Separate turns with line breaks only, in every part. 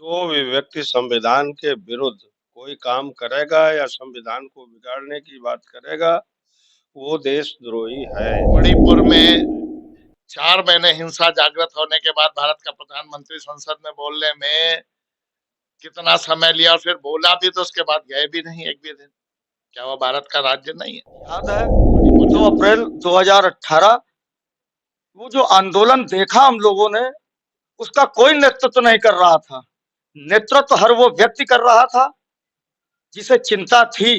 जो भी व्यक्ति संविधान के विरुद्ध कोई काम करेगा या संविधान को बिगाड़ने की बात करेगा, वो देशद्रोही है।
मणिपुर में 4 महीने हिंसा जागृत होने के बाद भारत का प्रधानमंत्री संसद में बोलने में कितना समय लिया और फिर बोला भी तो उसके बाद गए भी नहीं एक भी दिन। क्या वो भारत का राज्य नहीं है?
याद है 2 अप्रैल 2018 वो जो आंदोलन देखा हम लोगों ने, उसका कोई नेतृत्व नहीं कर रहा था। नेतृत्व हर वो व्यक्ति कर रहा था जिसे चिंता थी,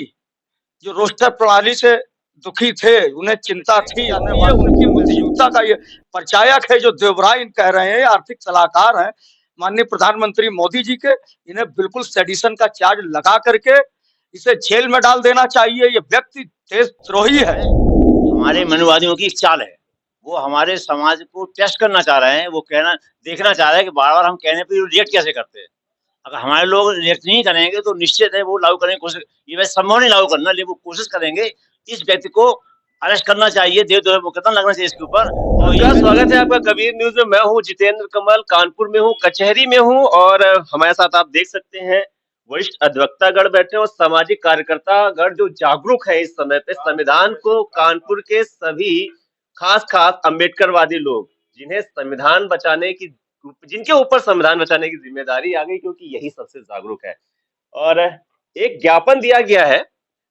जो रोस्टर प्रणाली से दुखी थे, उन्हें चिंता थी। ये उनकी बुद्धियुक्ता का ये परिचायक है जो देवराय कह रहे हैं, आर्थिक सलाहकार हैं माननीय प्रधानमंत्री मोदी जी के। इन्हें बिल्कुल सेडिशन का चार्ज लगा करके इसे जेल में डाल देना चाहिए। ये व्यक्ति देशद्रोही है।
हमारे मनुवादियों की एक चाल है, वो हमारे समाज को टेस्ट करना चाह रहे हैं। वो देखना चाह रहे हैं कि बार बार हम कहने पर रिएक्ट कैसे करते हैं। अगर हमारे लोग रिएक्ट नहीं करेंगे तो निश्चित है वो लागू करने की कोशिश, ये वैसे संभव नहीं लागू करना, लेकिन वो कोशिश करेंगे। इस व्यक्ति को अरेस्ट करना चाहिए, देवद्रोही मुकदमा लगना चाहिए इसके ऊपर।
और स्वागत है आपका कबीर न्यूज में। मैं हूँ जितेंद्र कमल, कानपुर में हूँ, कचहरी में हूँ, और हमारे साथ आप देख सकते हैं वरिष्ठ अधिवक्तागण बैठे और सामाजिक कार्यकर्तागण जो जागरूक है इस समय पे संविधान को। कानपुर के सभी खास अम्बेडकरवादी लोग जिन्हें संविधान बचाने की, जिनके ऊपर संविधान बचाने की जिम्मेदारी आ गई, क्योंकि यही सबसे जागरूक है। और एक ज्ञापन दिया गया है,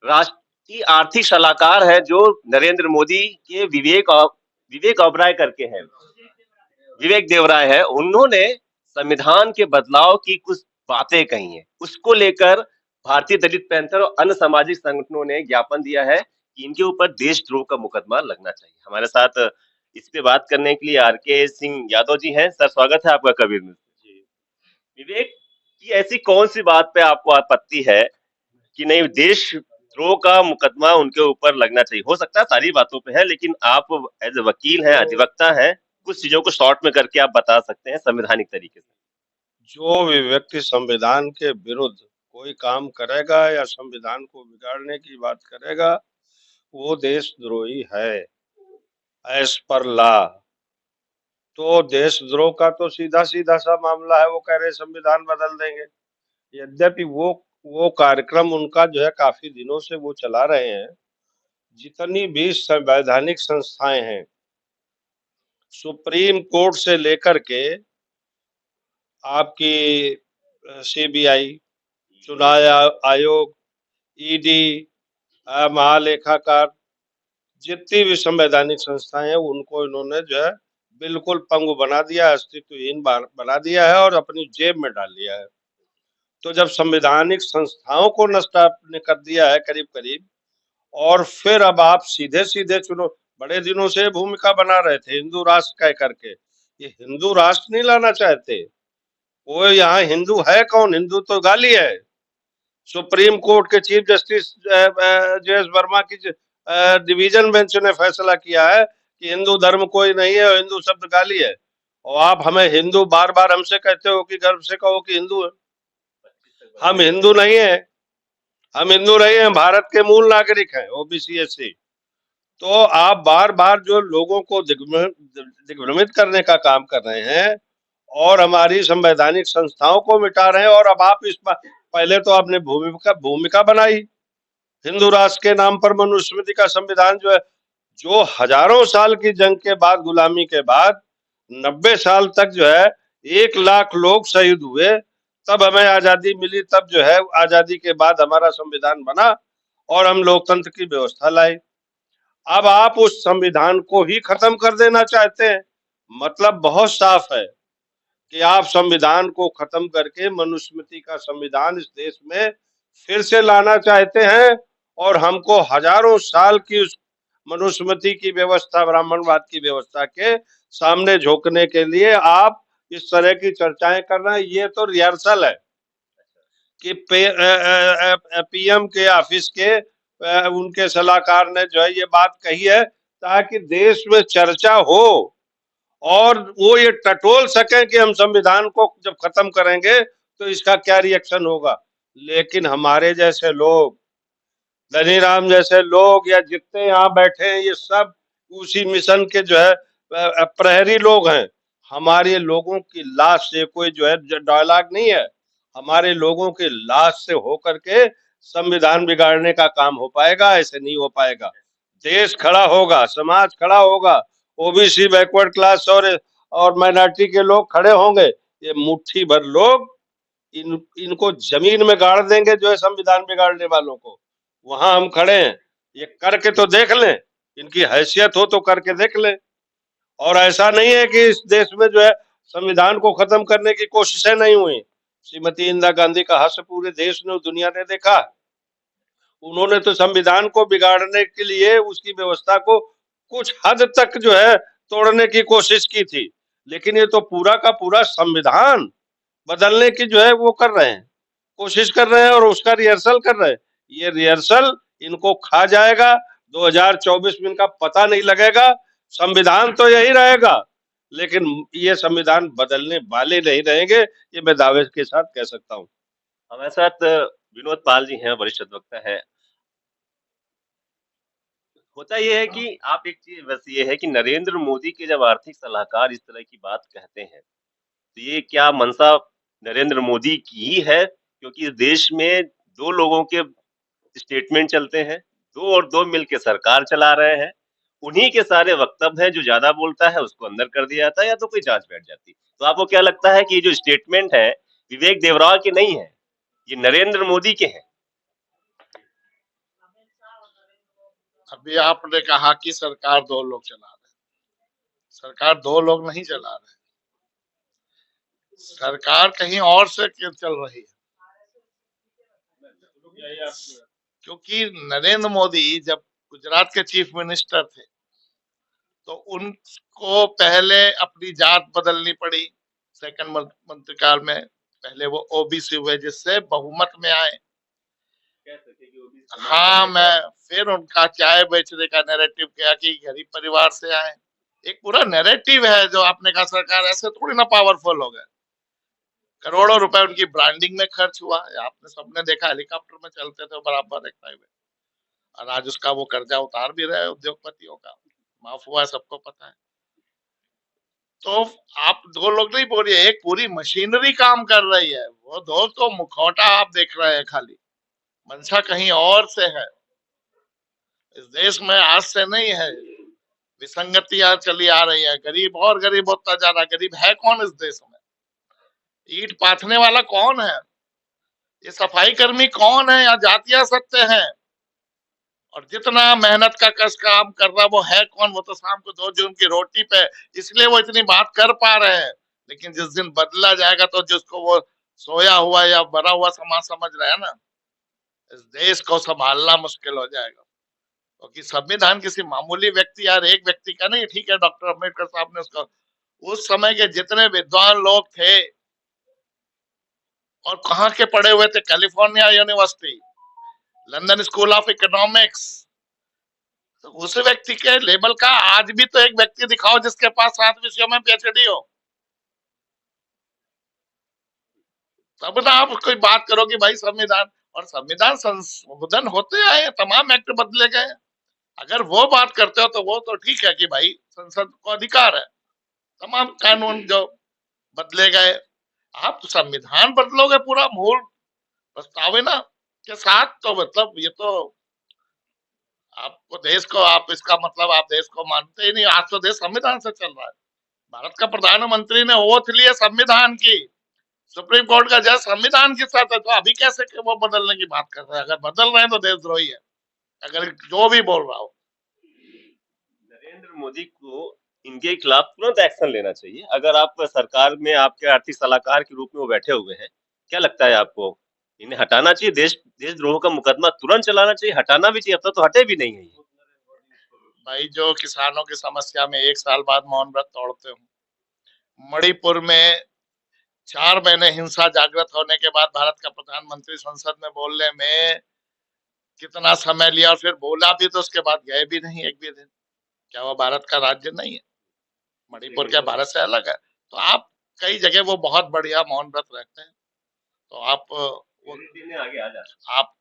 राष्ट्रीय आर्थिक सलाहकार है जो नरेंद्र मोदी के विवेक ओबराय करके हैं, विवेक देवराय है। उन्होंने संविधान के बदलाव की कुछ बातें कही हैं, उसको लेकर भारतीय दलित पैंथर और अन्य सामाजिक संगठनों ने ज्ञापन दिया है कि इनके ऊपर देशद्रोह का मुकदमा लगना चाहिए। हमारे साथ इस पे बात करने के लिए आर.के. सिंह यादव जी हैं। सर, स्वागत है आपका कबीर में। विवेक की ऐसी कौन सी बात पे आपको आपत्ति है कि नहीं देशद्रोह का मुकदमा उनके ऊपर लगना चाहिए? हो सकता है सारी बातों पे है, लेकिन आप एज ए वकील हैं, अधिवक्ता हैं, कुछ चीजों को शॉर्ट में करके आप बता सकते हैं संवैधानिक तरीके से।
जो भी व्यक्ति संविधान के विरुद्ध कोई काम करेगा या संविधान को बिगाड़ने की बात करेगा, वो देशद्रोही है एज पर लॉ। तो देशद्रोह का तो सीधा सीधा सा मामला है, वो कह रहे संविधान बदल देंगे। यद्यपि वो कार्यक्रम उनका जो है काफी दिनों से वो चला रहे हैं। जितनी भी संवैधानिक संस्थाएं हैं, सुप्रीम कोर्ट से लेकर के आपकी सीबीआई, चुनाव आयोग, ईडी, महालेखाकार, जितनी भी संवैधानिक संस्थाएं हैं उनको इन्होंने जो है बिल्कुल पंगु बना दिया, अस्तित्वहीन बना दिया है और अपनी जेब में डाल लिया है। तो जब संवैधानिक संस्थाओं को नष्ट आपने कर दिया है करीब करीब, और फिर अब आप सीधे सीधे चुनो, बड़े दिनों से भूमिका बना रहे थे हिंदू राष्ट्र कह करके। ये हिंदू राष्ट्र नहीं लाना चाहते। वो यहाँ हिंदू है कौन? हिंदू तो गाली है। सुप्रीम कोर्ट के चीफ जस्टिस जे.एस. वर्मा की डिवीजन बेंच ने फैसला किया है कि हिंदू धर्म कोई नहीं है और हिंदू शब्द गाली है। और आप हमें हिंदू बार बार हमसे कहते हो कि गर्व से कहो कि हिंदू है। हम हिंदू नहीं है, हम हिंदू नहीं है, भारत के मूल नागरिक हैं, ओबीसी एससी। तो आप बार बार जो लोगों को दिग्भ्रमित करने का काम कर रहे हैं और हमारी संवैधानिक संस्थाओं को मिटा रहे हैं। और अब आप इस बार, पहले तो आपने भूमिका बनाई हिंदू राष्ट्र के नाम पर। मनुस्मृति का संविधान जो है, जो हजारों साल की जंग के बाद, गुलामी के बाद 90 साल तक जो है 1 लाख लोग शहीद हुए, तब हमें आजादी मिली। तब जो है आजादी के बाद हमारा संविधान बना और हम लोकतंत्र की व्यवस्था लाए। अब आप उस संविधान को ही खत्म कर देना चाहते हैं। मतलब बहुत साफ है कि आप संविधान को खत्म करके मनुस्मृति का संविधान इस देश में फिर से लाना चाहते हैं और हमको हजारों साल की उस मनुस्मृति की व्यवस्था, ब्राह्मणवाद की व्यवस्था के सामने झोंकने के लिए आप इस तरह की चर्चाएं कर रहे हैं। ये तो रिहर्सल है कि पीएम के ऑफिस के उनके सलाहकार ने जो है ये बात कही है ताकि देश में चर्चा हो और वो ये टटोल सके कि हम संविधान को जब खत्म करेंगे तो इसका क्या रिएक्शन होगा। लेकिन हमारे जैसे लोग, धनीराम जैसे लोग, या जितने यहाँ बैठे हैं, ये सब उसी मिशन के जो है प्रहरी लोग हैं। हमारे लोगों की लाश से कोई जो है डायलॉग नहीं है हमारे लोगों के लाश से होकर के संविधान बिगाड़ने का काम हो पाएगा? ऐसे नहीं हो पाएगा। देश खड़ा होगा, समाज खड़ा होगा, ओबीसी, बैकवर्ड क्लास और माइनॉरिटी के लोग खड़े होंगे। ये मुट्ठी भर लोग इनको जमीन में गाड़ देंगे, जो है संविधान बिगाड़ने वालों को। वहां हम खड़े हैं, ये करके तो देख लें, इनकी हैसियत हो तो करके देख लें। और ऐसा नहीं है कि इस देश में जो है संविधान को खत्म करने की कोशिशें नहीं हुई। श्रीमती इंदिरा गांधी का हास्य पूरे देश ने, दुनिया ने देखा। उन्होंने तो संविधान को बिगाड़ने के लिए उसकी व्यवस्था को कुछ हद तक जो है तोड़ने की कोशिश की थी, लेकिन ये तो पूरा का पूरा संविधान बदलने की जो है वो कर रहे हैं, कोशिश कर रहे हैं और उसका रिहर्सल कर रहे हैं। ये रिहर्सल इनको खा जाएगा। 2024 में इनका पता नहीं लगेगा। संविधान तो यही रहेगा, लेकिन ये संविधान बदलने वाले नहीं रहेंगे, ये मैं दावे के साथ कह सकता हूँ।
हमारे साथ विनोद पाल जी हैं, वरिष्ठ अधिवक्ता है। होता ये है कि आप एक चीज बस ये है कि नरेंद्र मोदी के जब आर्थिक सलाहकार इस तरह की बात कहते हैं, तो ये क्या मंशा नरेंद्र मोदी की ही है? क्योंकि इस देश में दो लोगों के स्टेटमेंट चलते हैं, दो और दो मिलके सरकार चला रहे हैं। उन्हीं के सारे वक्तव्य हैं, जो ज्यादा बोलता है उसको अंदर कर दिया जाता है या तो कोई जांच बैठ जाती। तो आपको क्या लगता है कि ये जो स्टेटमेंट है विवेक देवरा के नहीं है, ये नरेंद्र मोदी के हैं?
अभी आपने कहा कि सरकार दो लोग चला रहे हैं। सरकार दो लोग नहीं चला रहे, सरकार कहीं और से चल रही है। क्योंकि नरेंद्र मोदी जब गुजरात के चीफ मिनिस्टर थे, तो उनको पहले अपनी जात बदलनी पड़ी सेकंड मंत्रिकाल में। पहले वो ओबीसी हुए, जिससे बहुमत में आए। हाँ, मैं फिर उनका चाय बेचने का नैरेटिव किया कि गरीब परिवार से आए। एक पूरा नैरेटिव है जो आपने कहा। सरकार ऐसे थोड़ी ना पावरफुल हो गए। करोड़ों रुपए उनकी ब्रांडिंग में खर्च हुआ। आपने सबने देखा, हेलीकॉप्टर में चलते थे बराबर एक प्राइवेट, और आज उसका वो कर्जा उतार भी रहे उद्योगपतियों का, माफ हुआ है, सबको पता है। तो आप दो लोग नहीं बोल रहे, एक पूरी मशीनरी काम कर रही है। वो दो तो मुखौटा आप देख रहे हैं खाली, मंशा कहीं और से है। इस देश में आज से नहीं है, विसंगतियां चली आ रही है। गरीब और गरीब होता जा रहा। गरीब है कौन इस देश में? ईंट पाथने वाला कौन है? ये सफाई कर्मी कौन है? या जातियां सत्य हैं? और जितना मेहनत का कस काम कर रहा वो है कौन? वो तो शाम को 2 जून की रोटी पे, इसलिए वो इतनी बात कर पा रहे हैं। लेकिन जिस दिन बदला जाएगा, तो जिसको वो सोया हुआ या मरा हुआ समाज समझ रहे हैं ना, इस देश को संभालना मुश्किल हो जाएगा। क्योंकि संविधान किसी मामूली व्यक्ति, यार एक व्यक्ति का नहीं। ठीक है, डॉक्टर अम्बेडकर साहब ने उसको, उस समय के जितने विद्वान लोग थे, और कहाँ के पढ़े हुए थे, California university, London school of economics, तो उस व्यक्ति के लेवल का आज भी तो एक व्यक्ति दिखाओ जिसके पास 7 विषयों में पीएचडी हो। तब ना आप कोई बात करो कि भाई संविधान, और संविधान संशोधन होते आए, तमाम एक्ट बदले गए। अगर वो बात करते हो तो वो तो ठीक है कि भाई संसद को अधिकार है, तमाम कानून जो बदले गए। आप संविधान बदलोगे पूरा मूल प्रस्तावना के साथ, तो मतलब ये तो आपको देश को, आप इसका मतलब आप देश को मानते ही नहीं। आज तो देश संविधान से चल रहा है। भारत का प्रधानमंत्री ने ओथ लिया संविधान की, सुप्रीम कोर्ट का जज संविधान के साथ है। तो अभी कैसे कि वो बदलने की बात कर रहे हैं? अगर बदल रहे हैं तो देशद्रोही है, अगर जो भी बोल रहा हो।
नरेंद्र मोदी को इनके खिलाफ तुरंत एक्शन लेना चाहिए। अगर आप सरकार में आपके आर्थिक सलाहकार के रूप में वो बैठे हुए हैं, क्या लगता है आपको? इन्हें हटाना चाहिए, देशद्रोह का मुकदमा तुरंत चलाना चाहिए, हटाना भी चाहिए। अब तो हटे भी नहीं है ये।
भाई, जो किसानों की समस्या में 1 साल बाद मौन व्रत तोड़ते हो, मणिपुर में 4 महीने हिंसा जागृत होने के बाद भारत का प्रधानमंत्री संसद में बोलने में कितना समय लिया, और फिर बोला भी तो उसके बाद गए भी नहीं एक भी दिन। क्या वो भारत का राज्य नहीं है? मणिपुर क्या भारत से अलग है? तो आप कई जगह वो बहुत बढ़िया मौन व्रत रहते हैं। तो आप
आगे आ जाते।
आप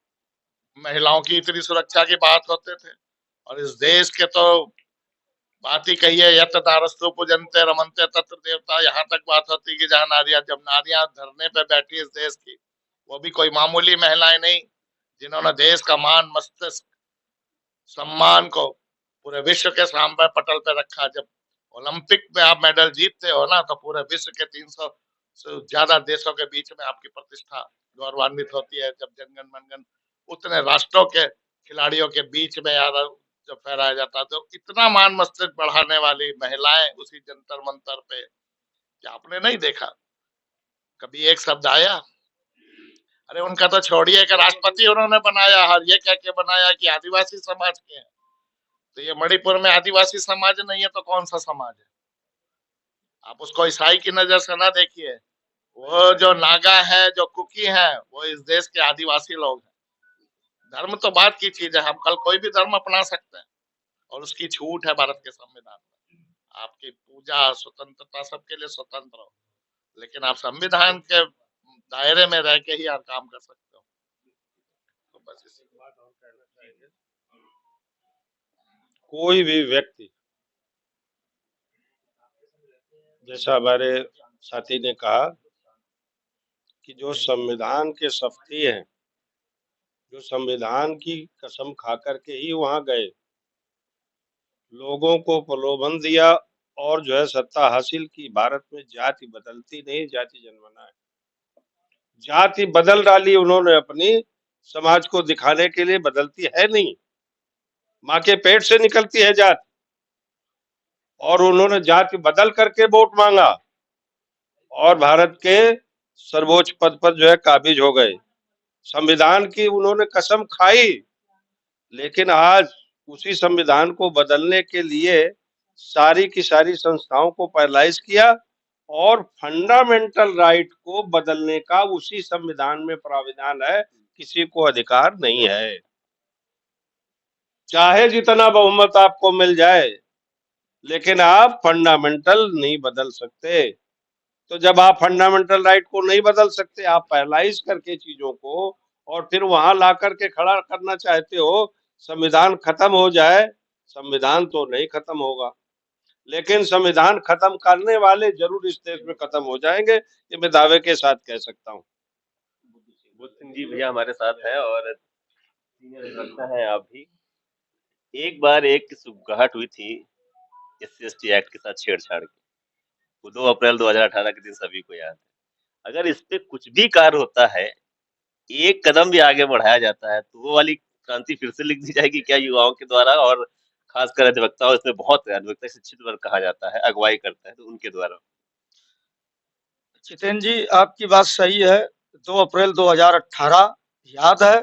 महिलाओं की इतनी सुरक्षा की बात होते थे, और इस देश के तो बात ही कही है, यत दारस्तु पूजन्ते रमन्ते तत्र देवता, यहाँ तक बात होती कि जहाँ नारियां, जब नारियां धरने पे बैठी इस देश की, वो भी कोई मामूली महिलाएं नहीं, जिन्होंने देश का मान मस्तिष्क सम्मान को पूरे विश्व के सामने पटल पे रखा। जब ओलंपिक में आप मेडल जीतते हो ना, तो पूरे विश्व के 300 से ज्यादा देशों के बीच में आपकी प्रतिष्ठा गौरवान्वित होती है। जब जनगण मनगण उतने राष्ट्रों के खिलाड़ियों के बीच में यार जब फहराया जाता है, तो इतना मान मस्तिष्क बढ़ाने वाली महिलाएं उसी जंतर मंतर पे, क्या आपने नहीं देखा कभी एक शब्द आया? अरे उनका तो छोड़िए कि राष्ट्रपति उन्होंने बनाया, हर ये कह के बनाया कि आदिवासी समाज के हैं। तो ये मणिपुर में आदिवासी समाज नहीं है तो कौन सा समाज है? आप उसको ईसाई की नजर से ना देखिए। वो जो नागा है, जो कुकी है, वो इस देश के आदिवासी लोग हैं। धर्म तो बात की चीज है, हम कल कोई भी धर्म अपना सकते हैं और उसकी छूट है भारत के संविधान में। आपकी पूजा स्वतंत्रता सबके लिए स्वतंत्र हो, लेकिन आप संविधान के दायरे में रह के ही यार काम कर सकते हो। तो बस इसी बात और कहना चाहिए,
कोई भी व्यक्ति, जैसा हमारे साथी ने कहा कि जो संविधान के शपथी हैं, जो संविधान की कसम खा करके ही वहां गए, लोगों को प्रलोभन दिया और जो है सत्ता हासिल की। भारत में जाति बदलती नहीं, जाति जन्मना है। जाति बदल डाली उन्होंने अपनी, समाज को दिखाने के लिए, बदलती है नहीं। माँ के पेट से निकलती है जाति, और उन्होंने जाति बदल करके वोट मांगा और भारत के सर्वोच्च पद पर जो है काबिज हो गए। संविधान की उन्होंने कसम खाई, लेकिन आज उसी संविधान को बदलने के लिए सारी की सारी संस्थाओं को पैरालाइज किया और फंडामेंटल राइट को बदलने का उसी संविधान में प्राविधान है। किसी को अधिकार नहीं है, चाहे जितना बहुमत आपको मिल जाए, लेकिन आप फंडामेंटल नहीं बदल सकते। तो जब आप फंडामेंटल राइट को नहीं बदल सकते, आप पैरालाइज करके चीजों को और फिर वहां ला करके खड़ा करना चाहते हो, संविधान खत्म हो जाए। संविधान तो नहीं खत्म होगा, लेकिन संविधान खत्म करने वाले जरूर इस देश में खत्म हो जाएंगे, ये मैं दावे के साथ कह सकता हूँ।
बुद्ध सिंह जी भैया हमारे साथ है और सीनियर अधिवक्ता है आप भी। एक बार एक सुगबुगाहट हुई थी SC/ST एक्ट के साथ छेड़छाड़ की, वो 2 अप्रैल 2018 के दिन सभी को याद है। अगर इस पे कुछ भी कार्य होता है, एक कदम भी आगे बढ़ाया जाता है, तो वो वाली क्रांति फिर से लिख दी जाएगी क्या युवाओं के द्वारा? और खासकर अधिवक्ताओं, इसमें बहुत अधिवक्ता शिक्षित वर्ग कहा जाता है, अगुवाई करता है, तो उनके द्वारा।
जितेंद्र जी, आपकी बात सही है। 2 अप्रैल 2018 याद है।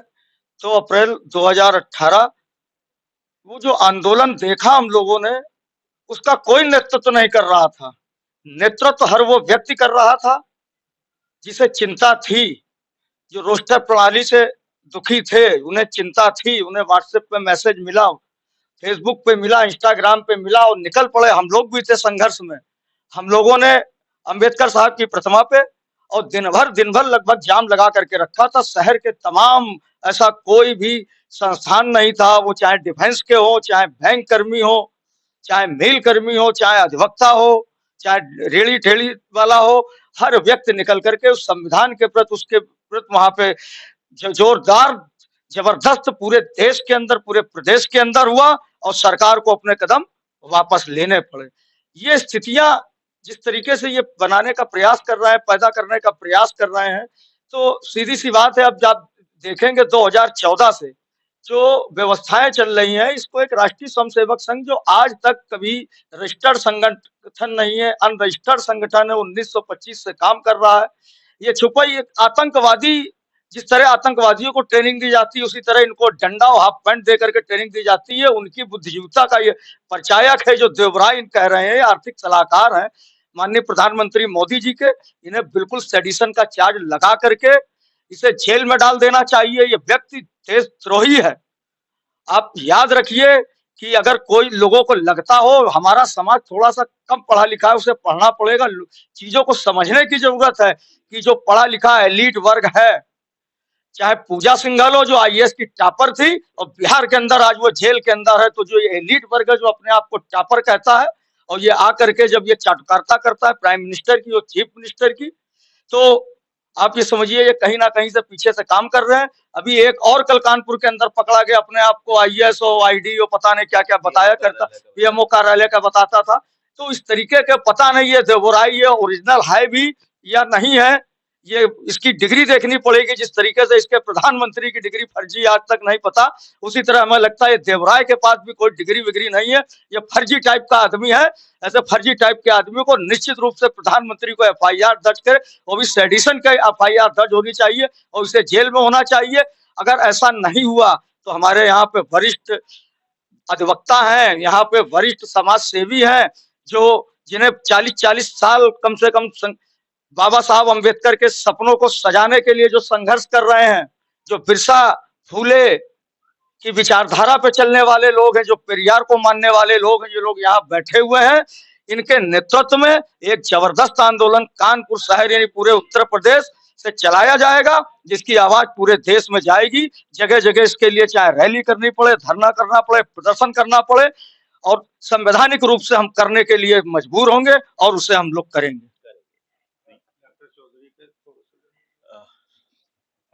2 अप्रैल 2018 वो जो आंदोलन देखा हम लोगों ने, उसका कोई नेतृत्व नहीं कर रहा था। नेतृत्व हर वो व्यक्ति कर रहा था जिसे चिंता थी, जो रोस्टर प्रणाली से दुखी थे, उन्हें चिंता थी, उन्हें व्हाट्सएप पे मैसेज मिला, फेसबुक पे मिला, इंस्टाग्राम पे मिला और निकल पड़े। हम लोग भी थे संघर्ष में। हम लोगों ने अंबेडकर साहब की प्रतिमा पे और दिन भर लगभग जाम लगा करके रखा था। शहर के तमाम, ऐसा कोई भी संस्थान नहीं था, वो चाहे डिफेंस के हो, चाहे बैंक कर्मी हो, चाहे मिल कर्मी हो, चाहे अधिवक्ता हो, चाहे रेड़ी ठेली वाला हो, हर व्यक्ति निकल करके उस संविधान के प्रति, उसके प्रति वहां पे जोरदार जबरदस्त पूरे देश के अंदर, पूरे प्रदेश के अंदर हुआ और सरकार को अपने कदम वापस लेने पड़े। ये स्थितियां जिस तरीके से ये बनाने का प्रयास कर रहा है, पैदा करने का प्रयास कर रहे हैं, तो सीधी सी बात है, अब जब देखेंगे 2014 से जो व्यवस्थाएं चल रही हैं, इसको एक राष्ट्रीय स्वयंसेवक संघ, जो आज तक कभी रजिस्टर्ड संगठन नहीं है, अनरजिस्टर्ड संगठन है, 1925 से काम कर रहा है। ये छुपा ही एक आतंकवादी, जिस तरह आतंकवादियों को ट्रेनिंग दी जाती है, उसी तरह इनको डंडा और हाफ पैंट दे करके ट्रेनिंग दी जाती है। उनकी बुद्धिजीविता का ये परिचायक है जो देवराय कह रहे हैं, आर्थिक सलाहकार हैं माननीय प्रधानमंत्री मोदी जी के। इन्हें बिल्कुल सेडिशन का चार्ज लगा करके इसे जेल में डाल देना चाहिए। ये व्यक्ति देशद्रोही है। आप याद रखिए कि अगर कोई लोगों को लगता हो हमारा समाज थोड़ा सा कम पढ़ा लिखा है, उसे पढ़ना पड़ेगा, चीजों को समझने की जरूरत है कि जो पढ़ा लिखा एलीट वर्ग है, चाहे पूजा सिंघल हो जो आईएएस की टॉपर थी और बिहार के अंदर आज वो जेल के अंदर है, तो जो ये एलीट वर्ग है जो अपने आप को टॉपर कहता है और ये आकर के जब ये चाटुकारिता करता है प्राइम मिनिस्टर की और चीफ मिनिस्टर की, तो आप ये समझिए ये कहीं ना कहीं से पीछे से काम कर रहे हैं। अभी एक और कल कानपुर के अंदर पकड़ा गया, अपने आप को आईएएस और आईडी और पता नहीं क्या क्या बताया करता, पीएमओ कार्यालय का बताता था। तो इस तरीके के पता नहीं ये देवराई ये ओरिजिनल है भी या नहीं है, ये इसकी डिग्री देखनी पड़ेगी। जिस तरीके से इसके प्रधानमंत्री की डिग्री फर्जी आज तक नहीं पता, उसी तरह हमें लगता है देवराय के पास भी कोई डिग्री विग्री नहीं है, ये फर्जी टाइप का आदमी है। ऐसे फर्जी टाइप के आदमी को निश्चित रूप से प्रधानमंत्री को एफआईआर दर्ज करे, वो भी सेडिशन का एफआईआर दर्ज होनी चाहिए और उसे जेल में होना चाहिए। अगर ऐसा नहीं हुआ तो हमारे यहाँ पे वरिष्ठ अधिवक्ता हैं, यहाँ पे वरिष्ठ समाज सेवी हैं, जो जिन्हें 40-40 साल कम से कम बाबा साहब अंबेडकर के सपनों को सजाने के लिए जो संघर्ष कर रहे हैं, जो बिरसा फूले की विचारधारा पे चलने वाले लोग हैं, जो पेरियार को मानने वाले लोग हैं, ये लोग यहाँ बैठे हुए हैं। इनके नेतृत्व में एक जबरदस्त आंदोलन कानपुर शहर यानी पूरे उत्तर प्रदेश से चलाया जाएगा, जिसकी आवाज पूरे देश में जाएगी। जगह जगह इसके लिए चाहे रैली करनी पड़े, धरना करना पड़े, प्रदर्शन करना पड़े, और संवैधानिक रूप से हम करने के लिए मजबूर होंगे और उसे हम लोग करेंगे।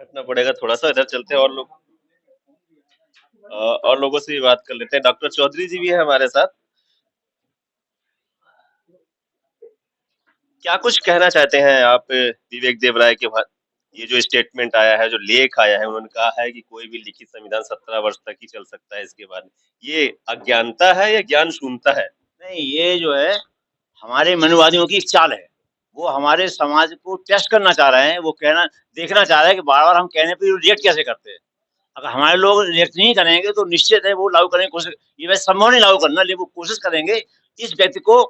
हटना पड़ेगा थोड़ा सा, इधर चलते हैं और लोगों से भी बात कर लेते हैं। डॉक्टर चौधरी जी भी है हमारे साथ। क्या कुछ कहना चाहते हैं आप विवेक देवराय के बाद? ये जो स्टेटमेंट आया है, जो लेख आया है, उन्होंने कहा है कि कोई भी लिखित संविधान 17 वर्ष तक ही चल सकता है, इसके बाद ये अज्ञानता है या ज्ञान शून्यता है?
नहीं, ये जो है हमारे मनुवादियों की एक चाल है। वो हमारे समाज को टेस्ट करना चाह रहे हैं, वो देखना चाह रहे हैं कि बार-बार हम कहने पे रिएक्ट कैसे करते हैं। अगर हमारे लोग रिएक्ट नहीं करेंगे तो निश्चित है वो लागू करने की कोशिश, ये वैसे संभव नहीं लागू करना, लेकिन वो कोशिश करेंगे। इस व्यक्ति को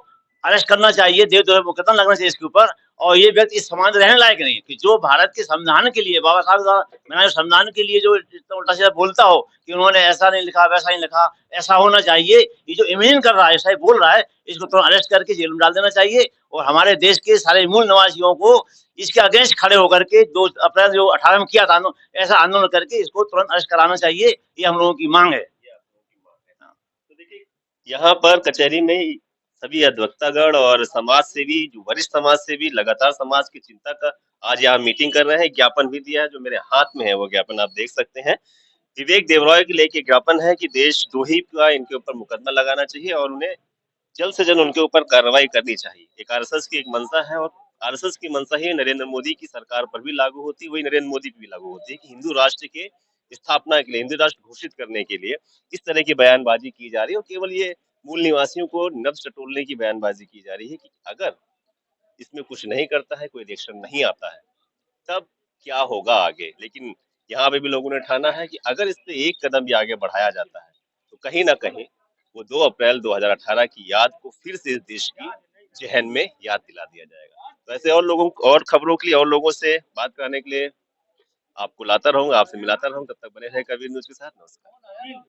अरेस्ट करना चाहिए, देवद्रोह मुकदमा लगना चाहिए इसके ऊपर, और ये व्यक्ति इस समाज में रहने लायक नहीं कि जो भारत के संविधान के लिए बाबा साहब द्वारा बनाए संविधान के लिए जो उल्टा सीधा बोलता हो कि उन्होंने ऐसा नहीं लिखा, वैसा नहीं लिखा, ऐसा होना चाहिए। ये जो इमेजिन कर रहा है, ऐसा ही बोल रहा है, इसको तुरंत अरेस्ट करके जेल में डाल देना चाहिए और हमारे देश के सारे मूल निवासियों को इसके अगेंस्ट खड़े होकर के 2 अप्रैल जो 18 में किया था ऐसा आंदोलन करके इसको तुरंत अरेस्ट कराना चाहिए। ये हम लोगों की मांग है।
तो देखिए, यहाँ पर कचहरी में सभी अधिवक्तागण और समाज सेवी, जो वरिष्ठ समाज सेवी लगातार समाज की चिंता का आज यहाँ मीटिंग कर रहे हैं। ज्ञापन भी दिया है, जो मेरे हाथ में है वो ज्ञापन आप देख सकते हैं। विवेक देवराय के लेके ज्ञापन है कि देशद्रोही का इनके ऊपर मुकदमा लगाना चाहिए और उन्हें जल्द से जल्द उनके ऊपर कार्रवाई करनी चाहिए। एक आरएसएस की एक मंशा है और आरएसएस की मंशा ही नरेंद्र मोदी की सरकार पर भी लागू होती है, वही नरेंद्र मोदी पर भी लागू होती है कि हिंदू राष्ट्र के स्थापना के लिए, हिंदू राष्ट्र घोषित करने के लिए इस तरह की बयानबाजी की जा रही है और केवल ये मूल निवासियों को नब्ज टटोलने की बयानबाजी की जा रही है कि अगर इसमें कुछ नहीं करता है, कोई रिएक्शन नहीं आता है, तब क्या होगा आगे। लेकिन यहाँ पे भी लोगों ने ठाना है कि अगर इस पे एक कदम भी आगे बढ़ाया जाता है तो कहीं ना कहीं वो 2 अप्रैल 2018 की याद को फिर से इस देश की जहन में याद दिला दिया जाएगा। तो ऐसे और लोगों और खबरों के लिए और लोगों से बात करने के लिए आपको लाता रहूंगा, आपसे मिलाता रहूंगा। तब तक बने रहे कबीर न्यूज के साथ। नमस्कार।